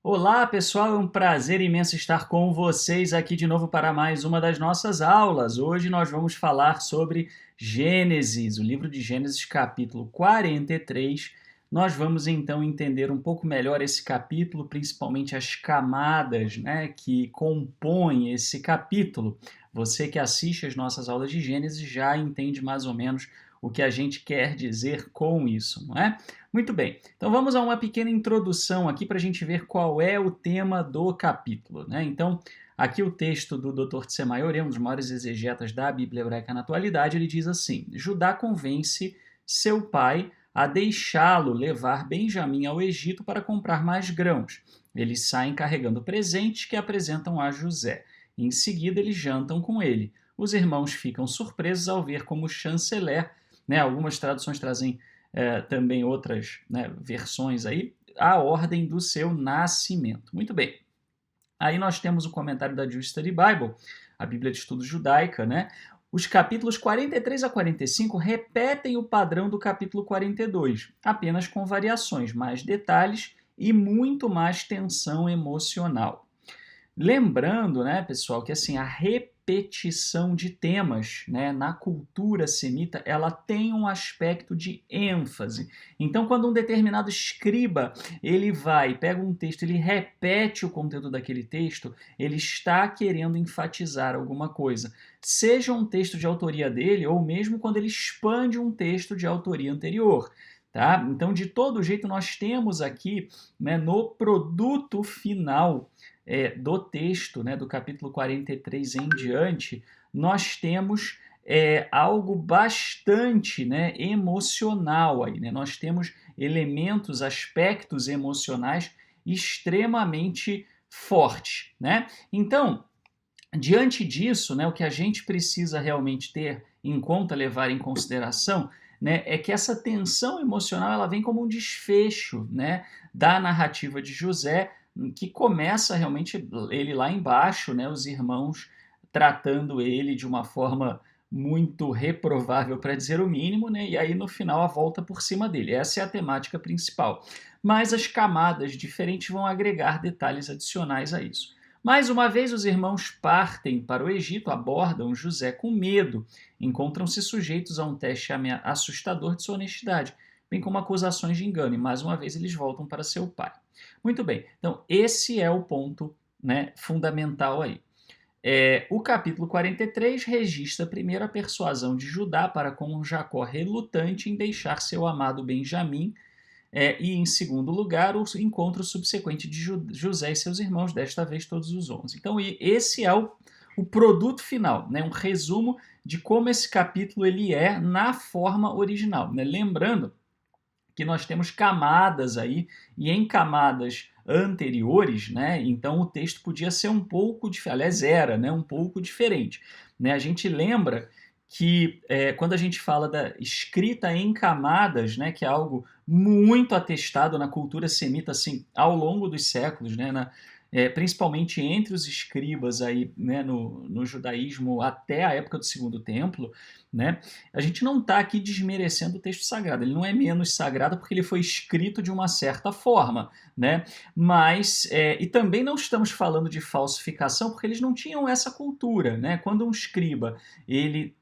Olá, pessoal, é um prazer imenso estar com vocês aqui de novo para mais uma das nossas aulas. Hoje nós vamos falar sobre Gênesis, o livro de Gênesis, capítulo 43. Nós vamos então entender um pouco melhor esse capítulo, principalmente as camadas, que compõem esse capítulo. Você que assiste as nossas aulas de Gênesis já entende mais ou menos o que a gente quer dizer com isso, não é? Muito bem, então vamos a uma pequena introdução aqui para a gente ver qual é o tema do capítulo, né? Então, aqui o texto do Dr. Tsemayor, um dos maiores exegetas da Bíblia hebraica na atualidade, ele diz assim: Judá convence seu pai a deixá-lo levar Benjamim ao Egito para comprar mais grãos. Eles saem carregando presentes que apresentam a José. Em seguida, eles jantam com ele. Os irmãos ficam surpresos ao ver como o chanceler, algumas traduções trazem também outras versões aí, a ordem do seu nascimento. Muito bem. Aí nós temos o comentário da Jewish Study Bible, a Bíblia de Estudo Judaica, né? Os capítulos 43 a 45 repetem o padrão do capítulo 42, apenas com variações, mais detalhes e muito mais tensão emocional. Lembrando, pessoal, que assim, a repetição de temas, na cultura semita, ela tem um aspecto de ênfase. Então, quando um determinado escriba, ele pega um texto, ele repete o conteúdo daquele texto, ele está querendo enfatizar alguma coisa. Seja um texto de autoria dele, ou mesmo quando ele expande um texto de autoria anterior. Tá? Então, de todo jeito, nós temos aqui, no produto final do texto, do capítulo 43 em diante, nós temos algo bastante emocional aí, Nós temos elementos, aspectos emocionais extremamente fortes, Então, diante disso, o que a gente precisa realmente ter em conta, levar em consideração, é que essa tensão emocional ela vem como um desfecho da narrativa de José, que começa realmente ele lá embaixo, os irmãos tratando ele de uma forma muito reprovável, para dizer o mínimo, e aí no final a volta por cima dele. Essa é a temática principal. Mas as camadas diferentes vão agregar detalhes adicionais a isso. Mais uma vez, os irmãos partem para o Egito, abordam José com medo, encontram-se sujeitos a um teste assustador de sua honestidade, bem como acusações de engano, e mais uma vez eles voltam para seu pai. Muito bem, então esse é o ponto fundamental aí. O capítulo 43 registra primeiro a persuasão de Judá para com Jacó relutante em deixar seu amado Benjamim, e em segundo lugar o encontro subsequente de José e seus irmãos, desta vez todos os 11. Então esse é o produto final, um resumo de como esse capítulo ele é na forma original. Lembrando que nós temos camadas aí, e em camadas anteriores, então o texto podia ser um pouco diferente, aliás era, um pouco diferente. A gente lembra que quando a gente fala da escrita em camadas, que é algo muito atestado na cultura semita assim, ao longo dos séculos, principalmente entre os escribas aí, no judaísmo até a época do Segundo Templo, a gente não está aqui desmerecendo o texto sagrado, ele não é menos sagrado porque ele foi escrito de uma certa forma, mas, e também não estamos falando de falsificação porque eles não tinham essa cultura, quando um escriba, ele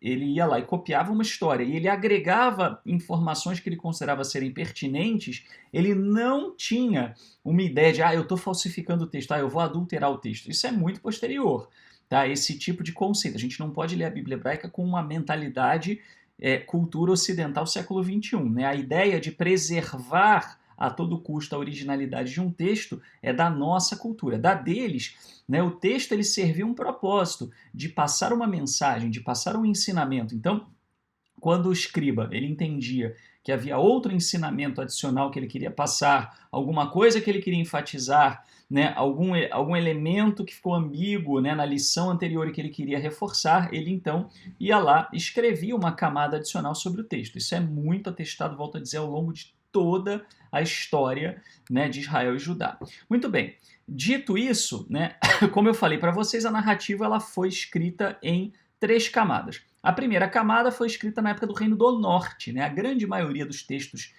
ia lá e copiava uma história e ele agregava informações que ele considerava serem pertinentes, ele não tinha uma ideia de, eu estou falsificando o texto, eu vou adulterar o texto. Isso é muito posterior, tá? Esse tipo de conceito. A gente não pode ler a Bíblia hebraica com uma mentalidade cultura ocidental século XXI. A ideia de preservar a todo custo a originalidade de um texto é da nossa cultura. Da deles, o texto ele servia um propósito de passar uma mensagem, de passar um ensinamento. Então, quando o escriba ele entendia que havia outro ensinamento adicional que ele queria passar, alguma coisa que ele queria enfatizar, algum elemento que ficou ambíguo na lição anterior e que ele queria reforçar, ele então ia lá e escrevia uma camada adicional sobre o texto. Isso é muito atestado, volto a dizer, ao longo de toda a história de Israel e Judá. Muito bem, dito isso, como eu falei para vocês, a narrativa ela foi escrita em 3 camadas. A primeira camada foi escrita na época do Reino do Norte. A grande maioria dos textos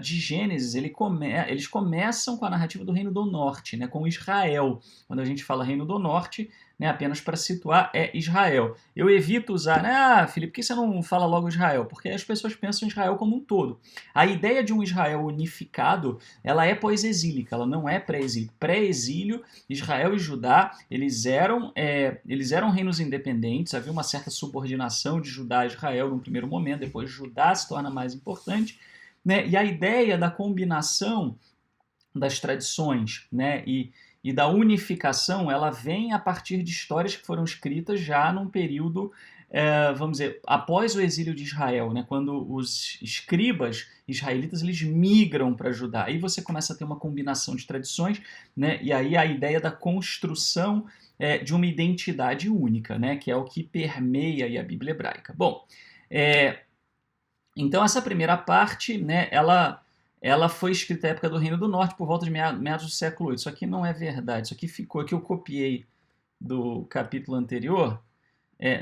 de Gênesis, eles começam com a narrativa do Reino do Norte, né, com Israel. Quando a gente fala Reino do Norte, né, apenas para situar, é Israel. Eu evito usar, né, Felipe, por que você não fala logo Israel? Porque as pessoas pensam em Israel como um todo. A ideia de um Israel unificado, ela é pós-exílica, ela não é pré-exílica. Pré-exílio, Israel e Judá, eles eram reinos independentes, havia uma certa subordinação de Judá a Israel num primeiro momento, depois Judá se torna mais importante, né, e a ideia da combinação das tradições, né, e da unificação, ela vem a partir de histórias que foram escritas já num período, vamos dizer, após o exílio de Israel, né, quando os escribas israelitas eles migram para Judá. Aí você começa a ter uma combinação de tradições, né, e aí a ideia da construção de uma identidade única, né, que é o que permeia aí a Bíblia hebraica. Bom, então essa primeira parte, né, ela foi escrita na época do Reino do Norte, por volta de meados do século VIII. Isso aqui não é verdade, isso aqui ficou, que eu copiei do capítulo anterior,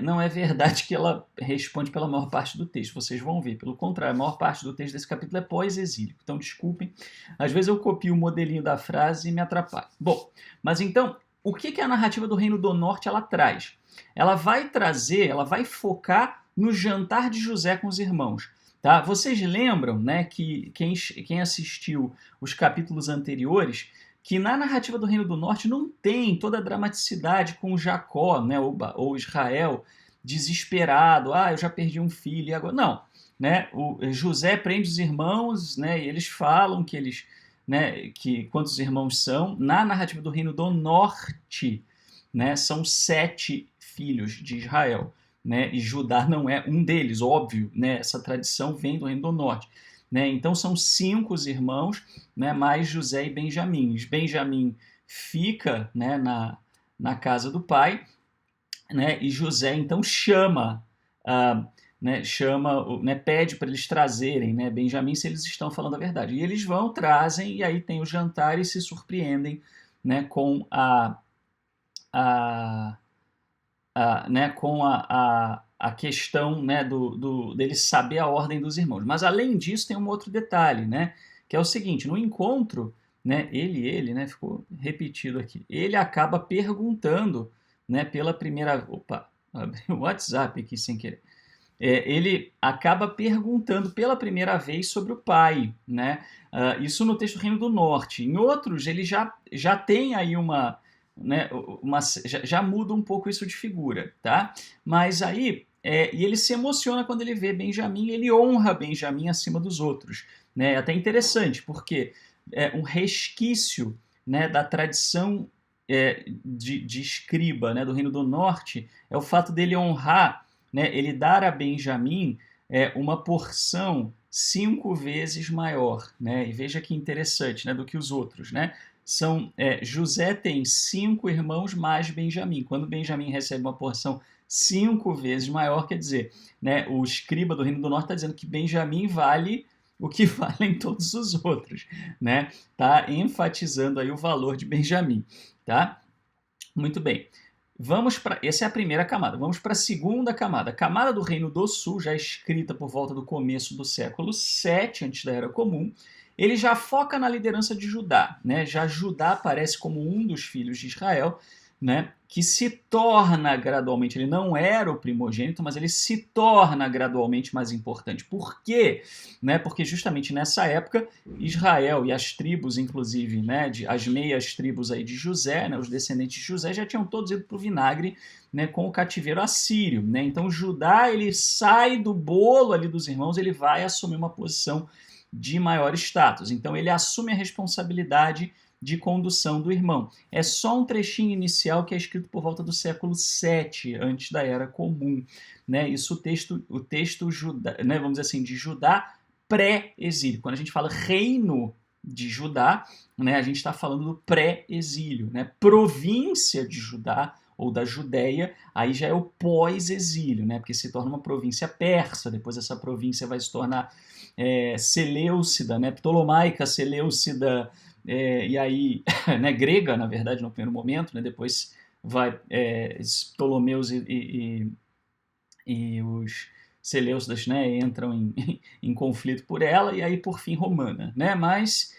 não é verdade que ela responde pela maior parte do texto, vocês vão ver. Pelo contrário, a maior parte do texto desse capítulo é pós-exílio. Então, desculpem, às vezes eu copio o modelinho da frase e me atrapalho. Bom, mas então, o que a narrativa do Reino do Norte ela traz? Ela vai focar no jantar de José com os irmãos. Tá? Vocês lembram, né, que quem assistiu os capítulos anteriores, que na narrativa do Reino do Norte não tem toda a dramaticidade com Jacó, né, ou Israel desesperado, eu já perdi um filho e agora não, né? O José prende os irmãos, né, e eles falam que eles, né, que quantos irmãos são. Na narrativa do Reino do Norte, né, são 7 filhos de Israel. Né, e Judá não é um deles, óbvio, né, essa tradição vem do Reino do Norte. Né, então são 5 os irmãos, né, mais José e Benjamim. Benjamim fica, né, na casa do pai, né, e José então pede para eles trazerem, né, Benjamim, se eles estão falando a verdade. E eles vão, trazem, e aí tem o jantar e se surpreendem, né, com a questão, né, dele saber a ordem dos irmãos. Mas além disso tem um outro detalhe, né, que é o seguinte: no encontro, né, ele, né, ficou repetido aqui, ele acaba perguntando, né, pela primeira... Opa, abri o WhatsApp aqui sem querer. Ele acaba perguntando pela primeira vez sobre o pai, né? Isso no texto do Reino do Norte. Em outros, ele já tem aí né, já muda um pouco isso de figura, tá? Mas aí, e ele se emociona quando ele vê Benjamim, ele honra Benjamim acima dos outros, né? É até interessante, porque é um resquício, né, da tradição de escriba, né, do Reino do Norte, é o fato dele honrar, né, ele dar a Benjamim uma porção 5 vezes maior, né? E veja que interessante, né, do que os outros, né? José tem 5 irmãos mais Benjamim. Quando Benjamim recebe uma porção 5 vezes maior, quer dizer, né, o escriba do Reino do Norte está dizendo que Benjamim vale o que valem todos os outros, né? Tá enfatizando aí o valor de Benjamim, tá? Muito bem. Essa é a primeira camada. Vamos para a segunda camada. A camada do Reino do Sul, já escrita por volta do começo do século VII, antes da Era Comum. Ele já foca na liderança de Judá, né? Já Judá aparece como um dos filhos de Israel, né, que se torna gradualmente, ele não era o primogênito, mas ele se torna gradualmente mais importante. Por quê? Né, porque justamente nessa época, Israel e as tribos, inclusive, né, as meias tribos aí de José, né, os descendentes de José, já tinham todos ido para o vinagre, né, com o cativeiro assírio. Né? Então Judá ele sai do bolo ali dos irmãos, ele vai assumir uma posição de maior status. Então ele assume a responsabilidade de condução do irmão. É só um trechinho inicial que é escrito por volta do século VII, antes da Era Comum. Né? Isso o texto Judá, né, vamos dizer assim, de Judá pré-exílio. Quando a gente fala reino de Judá, né, a gente está falando do pré-exílio. Né? Província de Judá, ou da Judéia, aí já é o pós-exílio, né? Porque se torna uma província persa, depois essa província vai se tornar seleucida, né? Ptolomaica, seleucida, e aí, né, grega, na verdade, no primeiro momento, né, depois vai Ptolomeus e os Seleucidas, né, entram em conflito por ela, e aí, por fim, Romana. Né? Mas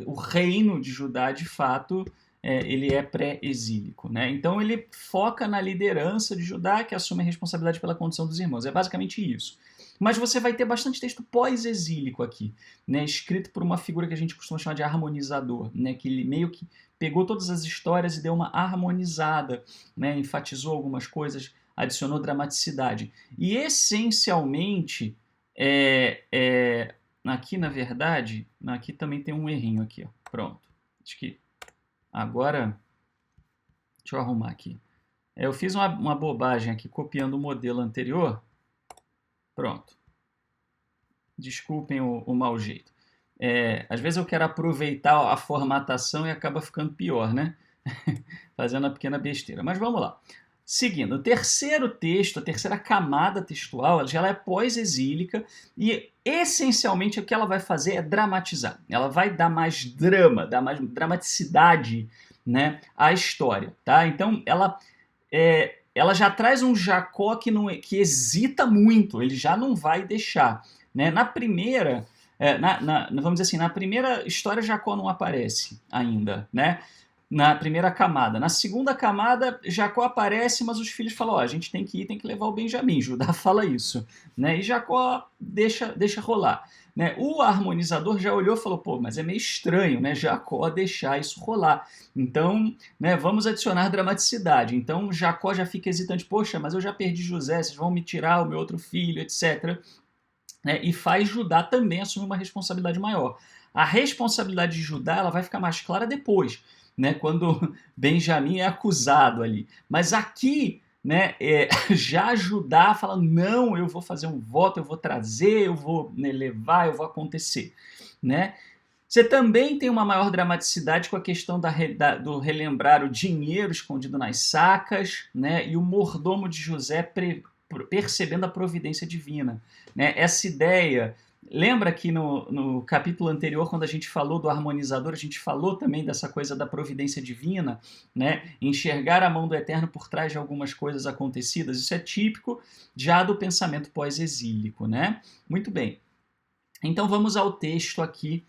o reino de Judá, de fato, ele é pré-exílico. Né? Então, ele foca na liderança de Judá, que assume a responsabilidade pela condição dos irmãos. É basicamente isso. Mas você vai ter bastante texto pós-exílico aqui, né, escrito por uma figura que a gente costuma chamar de harmonizador, né, que ele meio que pegou todas as histórias e deu uma harmonizada, né, enfatizou algumas coisas, adicionou dramaticidade. E, essencialmente, aqui, na verdade, aqui também tem um errinho aqui. Ó. Pronto. Acho que agora... Deixa eu arrumar aqui. Eu fiz uma bobagem aqui, copiando o modelo anterior. Pronto. Desculpem o mau jeito. Às vezes eu quero aproveitar a formatação e acaba ficando pior, né? Fazendo uma pequena besteira. Mas vamos lá. Seguindo, o terceiro texto, a terceira camada textual, ela é pós-exílica e, essencialmente, o que ela vai fazer é dramatizar. Ela vai dar mais drama, dar mais dramaticidade, né, à história. Tá? Então, ela já traz um Jacó que hesita muito, ele já não vai deixar. Né? Na primeira, vamos dizer assim, na primeira história Jacó não aparece ainda, né? Na primeira camada. Na segunda camada, Jacó aparece, mas os filhos falam, a gente tem que levar o Benjamim. Judá fala isso. Né? E Jacó deixa rolar. Né? O harmonizador já olhou e falou, mas é meio estranho, né, Jacó deixar isso rolar. Então, né, vamos adicionar dramaticidade. Então, Jacó já fica hesitante, poxa, mas eu já perdi José, vocês vão me tirar o meu outro filho, etc. Né? E faz Judá também assumir uma responsabilidade maior. A responsabilidade de Judá ela vai ficar mais clara depois, né, quando Benjamim é acusado ali. Mas aqui, né, já Judá fala, não, eu vou fazer um voto, eu vou trazer, eu vou, né, levar, eu vou acontecer. Né? Você também tem uma maior dramaticidade com a questão do relembrar o dinheiro escondido nas sacas, né, e o mordomo de José percebendo a providência divina. Né? Essa ideia... Lembra que no capítulo anterior, quando a gente falou do harmonizador, a gente falou também dessa coisa da providência divina, né? Enxergar a mão do Eterno por trás de algumas coisas acontecidas. Isso é típico já do pensamento pós-exílico. Né? Muito bem. Então vamos ao texto aqui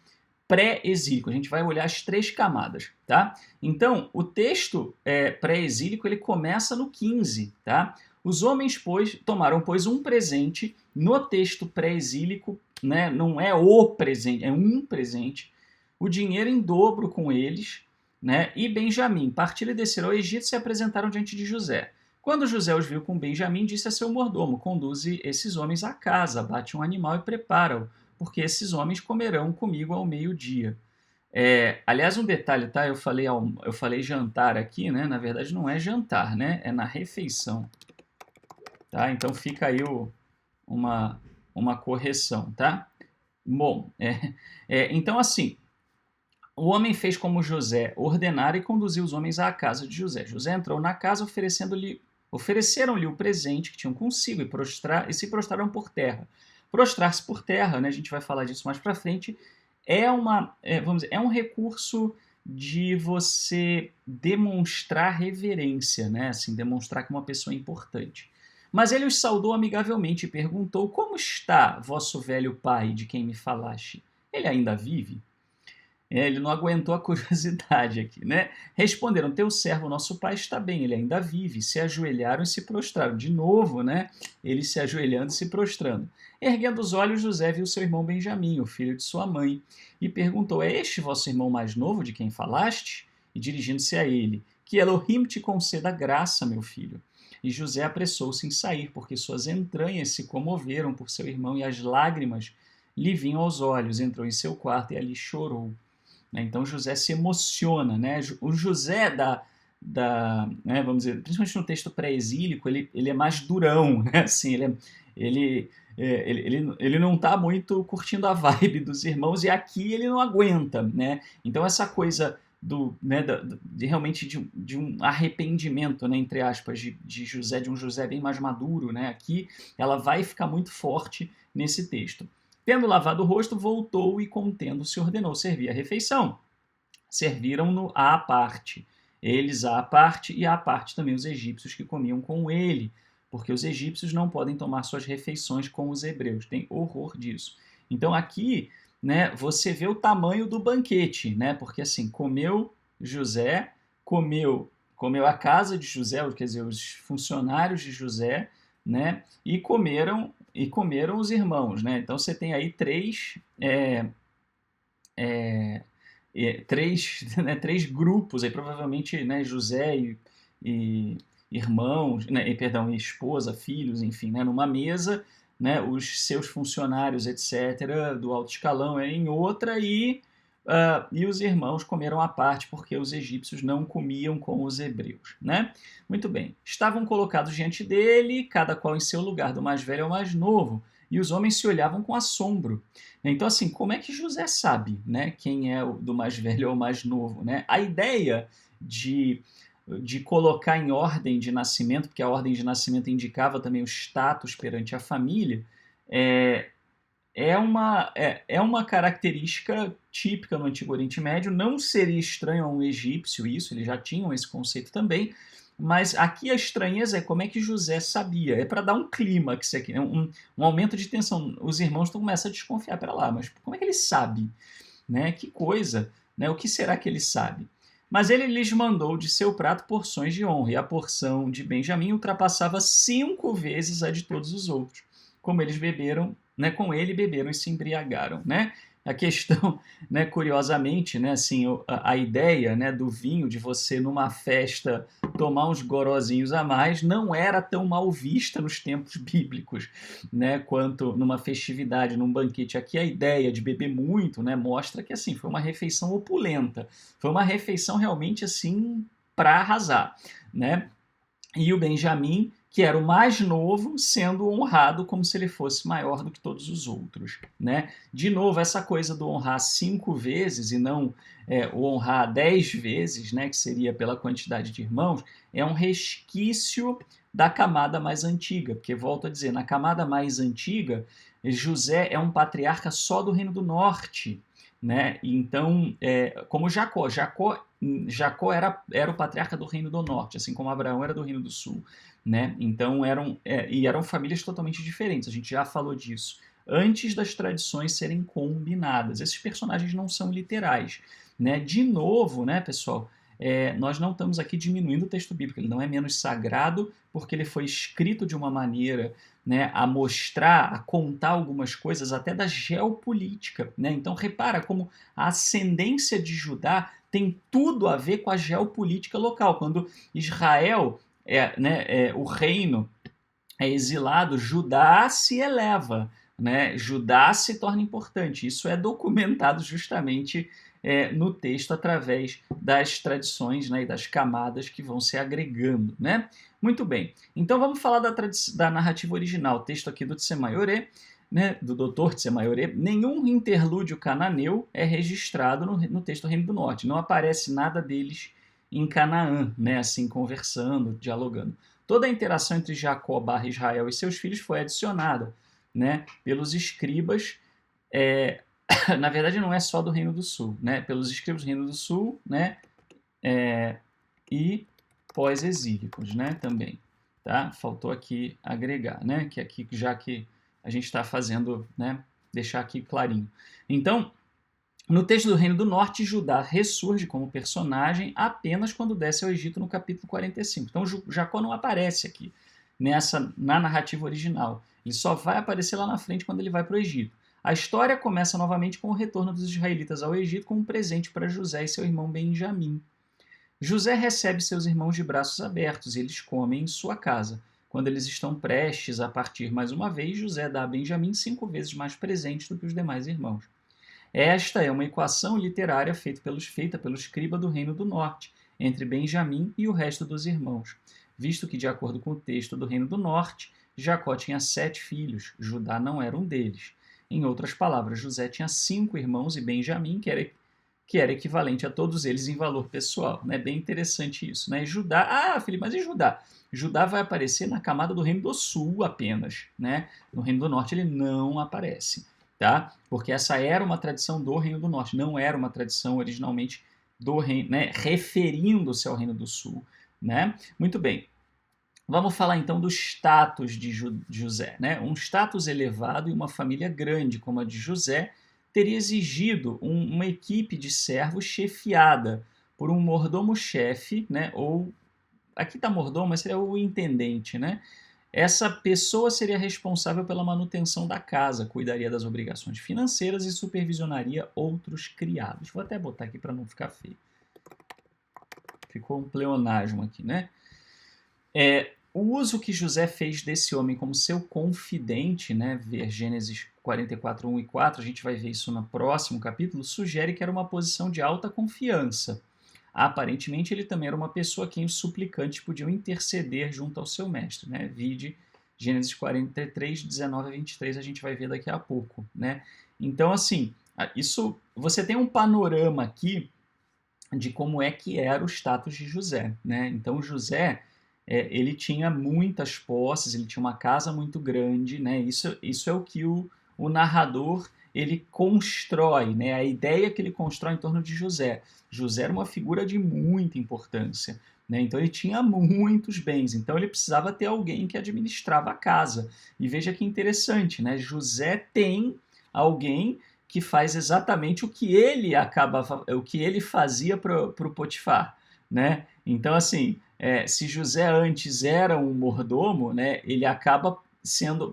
pré-exílico. A gente vai olhar as três camadas. Tá? Então, o texto pré-exílico ele começa no 15. Tá? Os homens, tomaram, um presente no texto pré-exílico, né? Não é o presente, é um presente, o dinheiro em dobro com eles, né? E Benjamim. Partiram e desceram ao Egito e se apresentaram diante de José. Quando José os viu com Benjamim, disse a seu mordomo, conduze esses homens à casa, bate um animal e prepara-o, porque esses homens comerão comigo ao meio-dia. Aliás, um detalhe, tá? Eu falei jantar aqui, né? Na verdade não é jantar, né? É na refeição. Tá? Então fica aí uma correção, tá? Bom, então assim, o homem fez como José ordenara e conduziu os homens à casa de José. José entrou na casa ofereceram-lhe o presente que tinham consigo e se prostraram por terra. Prostrar-se por terra, né, a gente vai falar disso mais para frente, é um recurso de você demonstrar reverência, né, assim, demonstrar que uma pessoa é importante. Mas ele os saudou amigavelmente e perguntou, como está vosso velho pai de quem me falaste? Ele ainda vive? Ele não aguentou a curiosidade aqui, né? Responderam, teu servo, nosso pai, está bem, ele ainda vive. Se ajoelharam e se prostraram. De novo, né? Eles se ajoelhando e se prostrando. Erguendo os olhos, José viu seu irmão Benjamim, o filho de sua mãe, e perguntou, é este vosso irmão mais novo de quem falaste? E dirigindo-se a ele, que Elohim te conceda graça, meu filho. E José apressou-se em sair, porque suas entranhas se comoveram por seu irmão e as lágrimas lhe vinham aos olhos. Entrou em seu quarto e ali chorou. Então José se emociona. Né? O José né, vamos dizer, principalmente no texto pré-exílico, ele é mais durão. Né? Assim, ele não está muito curtindo a vibe dos irmãos e aqui ele não aguenta. Né? Então essa coisa realmente de um arrependimento, né, entre aspas, de José, de um José bem mais maduro, né, aqui ela vai ficar muito forte nesse texto. Tendo lavado o rosto, voltou e, contendo-se, ordenou servir a refeição. Serviram-no à parte, eles à parte e à parte também os egípcios que comiam com ele, porque os egípcios não podem tomar suas refeições com os hebreus. Tem horror disso. Então aqui, né, você vê o tamanho do banquete, né? Porque assim, comeu José, comeu a casa de José, quer dizer, os funcionários de José, né? E comeram os irmãos, né? Então você tem aí três grupos, aí provavelmente, né, José e irmãos, né, e esposa, filhos, enfim, né, numa mesa, né, os seus funcionários, etc., do alto escalão em outra, e os irmãos comeram à parte, porque os egípcios não comiam com os hebreus, né? Muito bem. Estavam colocados diante dele, cada qual em seu lugar, do mais velho ao mais novo, e os homens se olhavam com assombro. Então, assim, como é que José sabe, né, quem é o do mais velho ou mais novo, né? A ideia de colocar em ordem de nascimento, porque a ordem de nascimento indicava também o status perante a família, é, é uma característica típica no Antigo Oriente Médio. Não seria estranho a um egípcio isso, eles já tinham esse conceito também, mas aqui a estranheza é como é que José sabia. É para dar um clímax aqui, né? um aumento de tensão. Os irmãos começam a desconfiar, para lá, mas como é que ele sabe? Né? Que coisa, né? O que será que ele sabe? Mas ele lhes mandou de seu prato porções de honra, e a porção de Benjamim ultrapassava 5 vezes a de todos os outros. Como eles beberam, né, com ele beberam e se embriagaram, né? A questão, né, curiosamente, né, assim, a ideia, né, do vinho, de você numa festa tomar uns gorozinhos a mais, não era tão mal vista nos tempos bíblicos, né, quanto numa festividade, num banquete. Aqui a ideia de beber muito, né, mostra que assim foi uma refeição opulenta, foi uma refeição realmente assim para arrasar, né? E o Benjamim, que era o mais novo, sendo honrado como se ele fosse maior do que todos os outros, né? De novo, essa coisa do honrar 5 vezes e não o honrar 10 vezes, né, que seria pela quantidade de irmãos, é um resquício da camada mais antiga, porque, volto a dizer, na camada mais antiga, José é um patriarca só do Reino do Norte, né? Então, como Jacó era o patriarca do Reino do Norte, assim como Abraão era do Reino do Sul, né? Então eram famílias totalmente diferentes. A gente já falou disso antes das tradições serem combinadas. Esses personagens não são literais, né? De novo, né, pessoal? Nós não estamos aqui diminuindo o texto bíblico. Ele não é menos sagrado porque ele foi escrito de uma maneira, né, a mostrar, a contar algumas coisas até da geopolítica, né? Então repara como a ascendência de Judá tem tudo a ver com a geopolítica local. Quando Israel, o reino, é exilado, Judá se eleva, né? Judá se torna importante. Isso é documentado justamente no texto através das tradições, né, e das camadas que vão se agregando, né? Muito bem. Então vamos falar da narrativa original. O texto aqui do Tsemaioré, né, do Dr. Tsemaioré. Nenhum interlúdio cananeu é registrado no texto do Reino do Norte. Não aparece nada deles em Canaã, né, assim, conversando, dialogando. Toda a interação entre Jacó / Israel e seus filhos foi adicionada, né, pelos escribas. Na verdade, não é só do Reino do Sul, né, pelos escribas do Reino do Sul, né, e pós-exílicos, né, também. Tá? Faltou aqui agregar, né, que aqui, já que a gente está fazendo, né, deixar aqui clarinho. Então, no texto do Reino do Norte, Judá ressurge como personagem apenas quando desce ao Egito no capítulo 45. Então, Jacó não aparece aqui na narrativa original. Ele só vai aparecer lá na frente quando ele vai para o Egito. A história começa novamente com o retorno dos israelitas ao Egito com um presente para José e seu irmão Benjamim. José recebe seus irmãos de braços abertos e eles comem em sua casa. Quando eles estão prestes a partir mais uma vez, José dá a Benjamim 5 vezes mais presentes do que os demais irmãos. Esta é uma equação literária feita pelo escriba do Reino do Norte, entre Benjamim e o resto dos irmãos, visto que, de acordo com o texto do Reino do Norte, Jacó tinha 7 filhos, Judá não era um deles. Em outras palavras, José tinha 5 irmãos e Benjamim, que era equivalente a todos eles em valor pessoal. É bem interessante isso, né? Judá, Felipe, mas e Judá? Judá vai aparecer na camada do Reino do Sul apenas, né? No Reino do Norte ele não aparece. Tá? Porque essa era uma tradição do Reino do Norte, não era uma tradição originalmente do reino, né, referindo-se ao Reino do Sul, né? Muito bem. Vamos falar então do status de José, né? Um status elevado e uma família grande como a de José teria exigido uma equipe de servos chefiada por um mordomo-chefe, né? Ou aqui está mordomo, mas seria o intendente, né? Essa pessoa seria responsável pela manutenção da casa, cuidaria das obrigações financeiras e supervisionaria outros criados. Vou até botar aqui para não ficar feio. Ficou um pleonasmo aqui, né? O uso que José fez desse homem como seu confidente, né, ver Gênesis 44, 1 e 4, a gente vai ver isso no próximo capítulo, sugere que era uma posição de alta confiança. Aparentemente, ele também era uma pessoa a quem os suplicantes podiam interceder junto ao seu mestre. Né? Vide Gênesis 43, 19 a 23, a gente vai ver daqui a pouco. Né? Então, assim, isso você tem um panorama aqui de como é que era o status de José. Né? Então, José ele tinha muitas posses, ele tinha uma casa muito grande, né? Isso é o que o narrador ele constrói, né? A ideia que ele constrói em torno de José. José era uma figura de muita importância, né? Então ele tinha muitos bens, então ele precisava ter alguém que administrava a casa. E veja que interessante, né? José tem alguém que faz exatamente o que ele fazia para o Potifar, né? Então assim, se José antes era um mordomo, né, ele acaba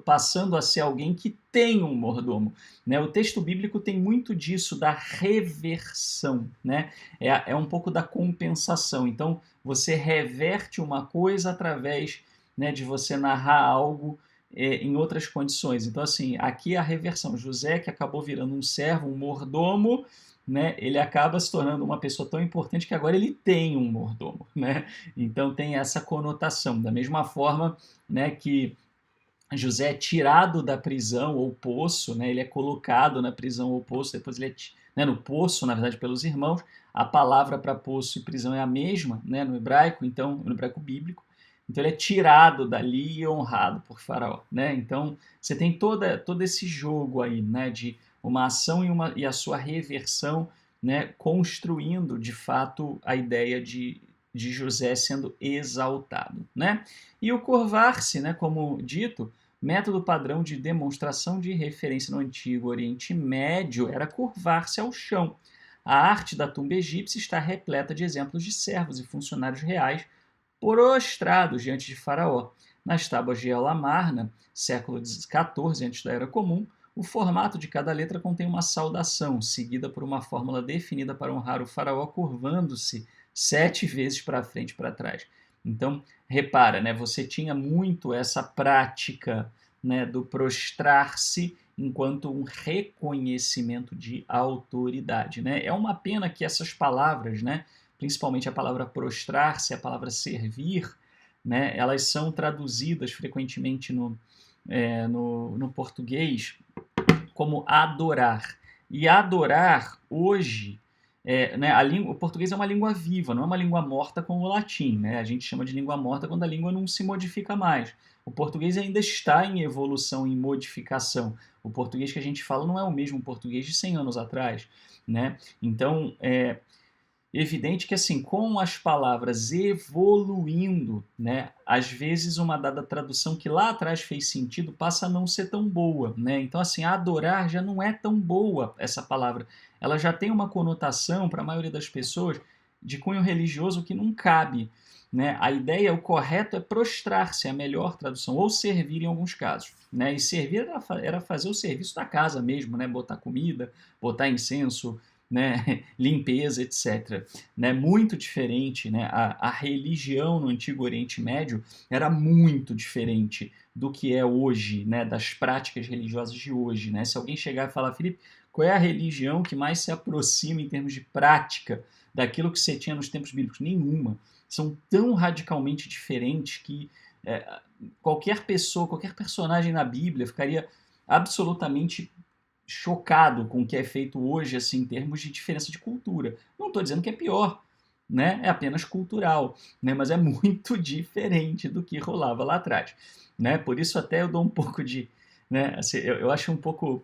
passando a ser alguém que tem um mordomo. Né? O texto bíblico tem muito disso, da reversão. Né? É um pouco da compensação. Então, você reverte uma coisa através, né, de você narrar algo em outras condições. Então, assim, aqui é a reversão. José, que acabou virando um servo, um mordomo, né, ele acaba se tornando uma pessoa tão importante que agora ele tem um mordomo, né? Então tem essa conotação. Da mesma forma, né, que José é tirado da prisão ou poço, né, ele é colocado na prisão ou poço, depois ele é no poço, na verdade, pelos irmãos. A palavra para poço e prisão é a mesma, né, no hebraico, então no hebraico bíblico. Então ele é tirado dali e honrado por Faraó, né? Então você tem todo esse jogo aí, né, de uma ação e a sua reversão, né, construindo de fato a ideia de José sendo exaltado, né? E o curvar-se, né, como dito, método padrão de demonstração de referência no Antigo Oriente Médio era curvar-se ao chão. A arte da tumba egípcia está repleta de exemplos de servos e funcionários reais prostrados diante de Faraó. Nas tábuas de El Amarna, século XIV antes da Era Comum, o formato de cada letra contém uma saudação, seguida por uma fórmula definida para honrar o faraó, curvando-se 7 vezes para frente e para trás. Então, repara, né, você tinha muito essa prática, né, do prostrar-se enquanto um reconhecimento de autoridade. Né? É uma pena que essas palavras, né, principalmente a palavra prostrar-se, a palavra servir, né, elas são traduzidas frequentemente no português como adorar. E adorar, hoje, né, o português é uma língua viva, não é uma língua morta como o latim. Né? A gente chama de língua morta quando a língua não se modifica mais. O português ainda está em evolução, em modificação. O português que a gente fala não é o mesmo português de 100 anos atrás. Né? Então, evidente que, assim, com as palavras evoluindo, né, às vezes uma dada tradução que lá atrás fez sentido passa a não ser tão boa, né? Então, assim, adorar já não é tão boa essa palavra. Ela já tem uma conotação, para a maioria das pessoas, de cunho religioso que não cabe, né? A ideia, o correto é prostrar-se, é a melhor tradução, ou servir em alguns casos, né? E servir era fazer o serviço da casa mesmo, né? Botar comida, botar incenso, né, limpeza, etc. Né, muito diferente, né, a religião no Antigo Oriente Médio era muito diferente do que é hoje, né, das práticas religiosas de hoje. Né? Se alguém chegar e falar, Felipe, qual é a religião que mais se aproxima em termos de prática daquilo que você tinha nos tempos bíblicos? Nenhuma. São tão radicalmente diferentes que qualquer pessoa, qualquer personagem na Bíblia ficaria absolutamente chocado com o que é feito hoje, assim, em termos de diferença de cultura. Não estou dizendo que é pior, né? É apenas cultural, né? Mas é muito diferente do que rolava lá atrás, né? Por isso até eu dou um pouco de, né? Assim, eu acho um pouco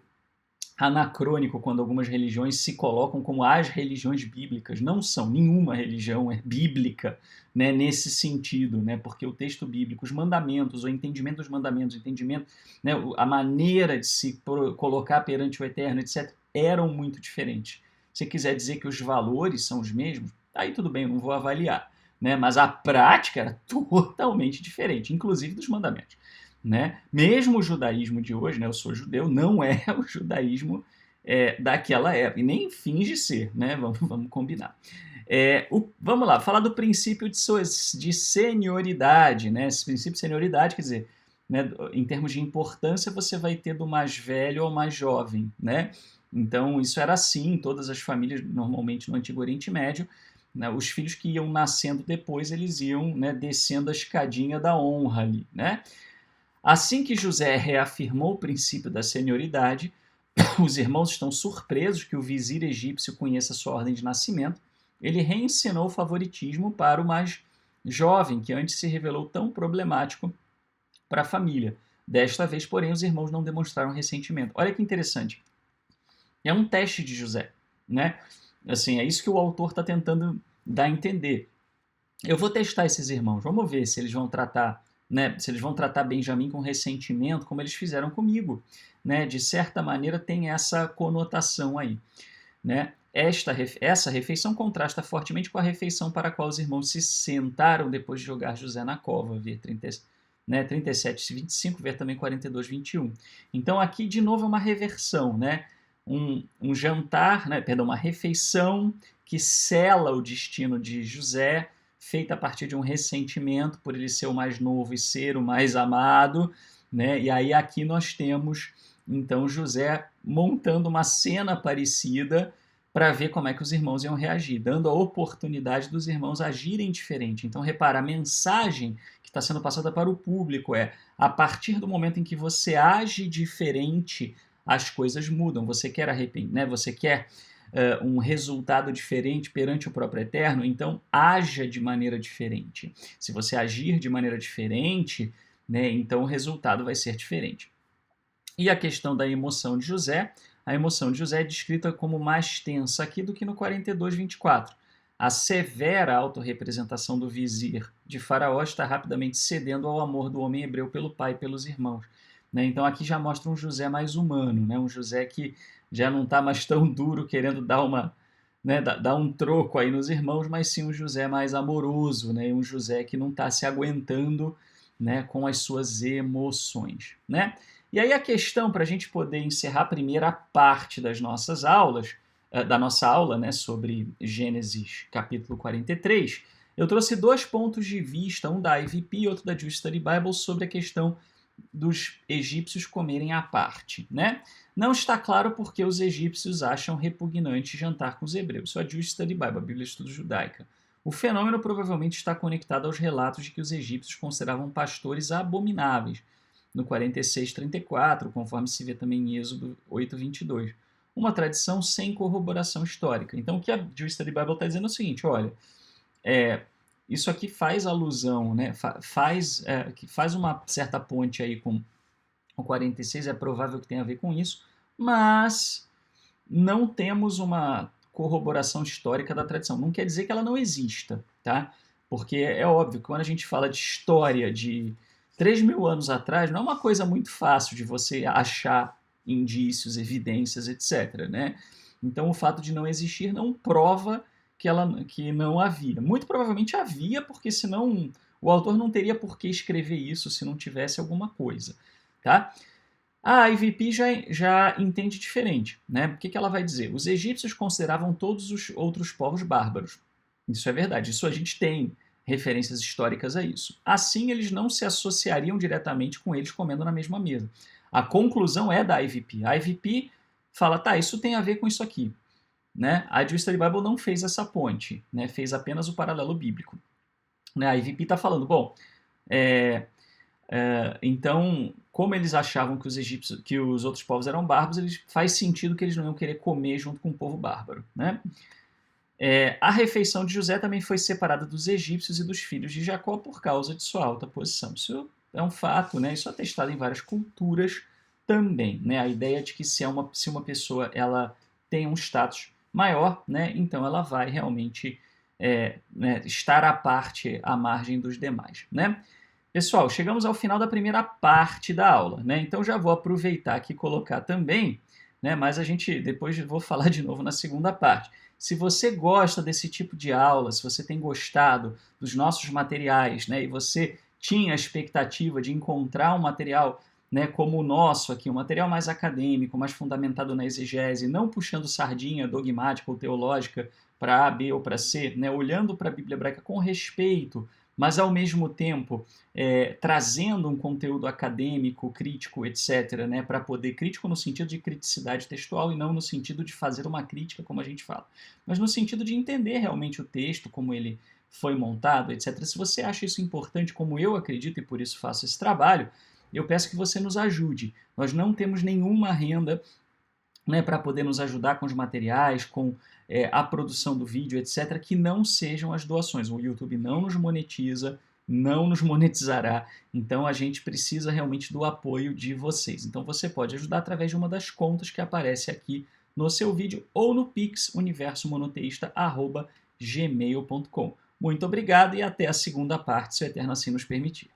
anacrônico quando algumas religiões se colocam como as religiões bíblicas. Não são, nenhuma religião é bíblica, né, nesse sentido, né, porque o texto bíblico, os mandamentos, o entendimento dos mandamentos, o entendimento, né, a maneira de se colocar perante o Eterno, etc., eram muito diferentes. Se quiser dizer que os valores são os mesmos, aí tudo bem, eu não vou avaliar, né, mas a prática era totalmente diferente, inclusive dos mandamentos. Né? Mesmo o judaísmo de hoje, né, eu sou judeu, não é o judaísmo daquela época, e nem finge ser, né? Vamos combinar. Vamos lá, falar do princípio de senioridade. Né? Esse princípio de senioridade, quer dizer, né, em termos de importância, você vai ter do mais velho ao mais jovem. Né? Então, isso era assim em todas as famílias, normalmente no Antigo Oriente Médio. Né? Os filhos que iam nascendo depois, eles iam, né, descendo a escadinha da honra ali. Né? Assim que José reafirmou o princípio da senioridade, os irmãos estão surpresos que o vizir egípcio conheça sua ordem de nascimento. Ele reensinou o favoritismo para o mais jovem, que antes se revelou tão problemático para a família. Desta vez, porém, os irmãos não demonstraram ressentimento. Olha que interessante. É um teste de José, né? Assim, é isso que o autor está tentando dar a entender. Eu vou testar esses irmãos, vamos ver se eles vão tratar, né, se eles vão tratar Benjamim com ressentimento, como eles fizeram comigo. Né? De certa maneira tem essa conotação aí. Né? Essa refeição contrasta fortemente com a refeição para a qual os irmãos se sentaram depois de jogar José na cova, ver 37, 25, ver também 42, 21. Então aqui de novo é uma reversão, né? Um jantar, né? Perdão, uma refeição que sela o destino de José, feita a partir de um ressentimento por ele ser o mais novo e ser o mais amado, né? E aí aqui nós temos então José montando uma cena parecida para ver como é que os irmãos iam reagir, dando a oportunidade dos irmãos agirem diferente. Então repara, a mensagem que está sendo passada para o público é: a partir do momento em que você age diferente, as coisas mudam. Você quer né? Você quer um resultado diferente perante o próprio Eterno, então haja de maneira diferente. Se você agir de maneira diferente, né, então o resultado vai ser diferente. E a questão da emoção de José, a emoção de José é descrita como mais tensa aqui do que no 42, 24. A severa autorrepresentação do vizir de Faraó está rapidamente cedendo ao amor do homem hebreu pelo pai e pelos irmãos. Né? Então aqui já mostra um José mais humano, né? Um José que já não está mais tão duro querendo dar um troco aí nos irmãos, mas sim um José mais amoroso, né? Um José que não está se aguentando, né, com as suas emoções. Né? E aí a questão, para a gente poder encerrar a primeira parte das nossas aulas, da nossa aula, né, sobre Gênesis capítulo 43, eu trouxe 2 pontos de vista, um da IVP e outro da Jewish Study Bible, sobre a questão dos egípcios comerem à parte. Né? Não está claro porque os egípcios acham repugnante jantar com os hebreus. Isso é a Jewish Study Bible, a Bíblia de Estudo Judaica. O fenômeno provavelmente está conectado aos relatos de que os egípcios consideravam pastores abomináveis, no 46:34, conforme se vê também em Êxodo 8:22. Uma tradição sem corroboração histórica. Então, o que a Jewish Study Bible está dizendo é o seguinte: olha, isso aqui faz alusão, né, que faz uma certa ponte aí com o 46, é provável que tenha a ver com isso, mas não temos uma corroboração histórica da tradição. Não quer dizer que ela não exista, tá? Porque é óbvio que quando a gente fala de história de 3.000 anos atrás, não é uma coisa muito fácil de você achar indícios, evidências, etc. Né? Então, o fato de não existir não prova que não havia. Muito provavelmente havia, porque senão o autor não teria por que escrever isso se não tivesse alguma coisa. Tá? A IVP já entende diferente. Né? O que ela vai dizer? Os egípcios consideravam todos os outros povos bárbaros. Isso é verdade, isso a gente tem referências históricas a isso. Assim, eles não se associariam diretamente com eles comendo na mesma mesa. A conclusão é da IVP. A IVP fala, tá, isso tem a ver com isso aqui. Né? A Jewish Study Bible não fez essa ponte, né? Fez apenas o paralelo bíblico. Né? A IVP está falando, bom, então, como eles achavam que os egípcios, que os outros povos eram bárbaros, faz sentido que eles não iam querer comer junto com o povo bárbaro. Né? A refeição de José também foi separada dos egípcios e dos filhos de Jacó por causa de sua alta posição. Isso é um fato, né? Isso é atestado em várias culturas, também, né? A ideia de que se uma pessoa ela tem um status maior, né, então ela vai realmente né, estar à margem dos demais, né? Pessoal, chegamos ao final da primeira parte da aula, né? Então já vou aproveitar aqui e colocar também, né? Mas a gente depois vou falar de novo na segunda parte. Se você gosta desse tipo de aula, se você tem gostado dos nossos materiais, né? E você tinha a expectativa de encontrar um material, né, como o nosso aqui, um material mais acadêmico, mais fundamentado na exegese, não puxando sardinha dogmática ou teológica para A, B ou para C, né? Olhando para a Bíblia hebraica com respeito, mas ao mesmo tempo trazendo um conteúdo acadêmico, crítico, etc., né, para poder, crítico no sentido de criticidade textual e não no sentido de fazer uma crítica, como a gente fala, mas no sentido de entender realmente o texto, como ele foi montado, etc. Se você acha isso importante, como eu acredito e por isso faço esse trabalho, eu peço que você nos ajude. Nós não temos nenhuma renda, né, para poder nos ajudar com os materiais, com a produção do vídeo, etc., que não sejam as doações. O YouTube não nos monetiza, não nos monetizará, então a gente precisa realmente do apoio de vocês. Então você pode ajudar através de uma das contas que aparece aqui no seu vídeo ou no Pix universomonoteísta@gmail.com. Muito obrigado e até a segunda parte, se o Eterno assim nos permitir.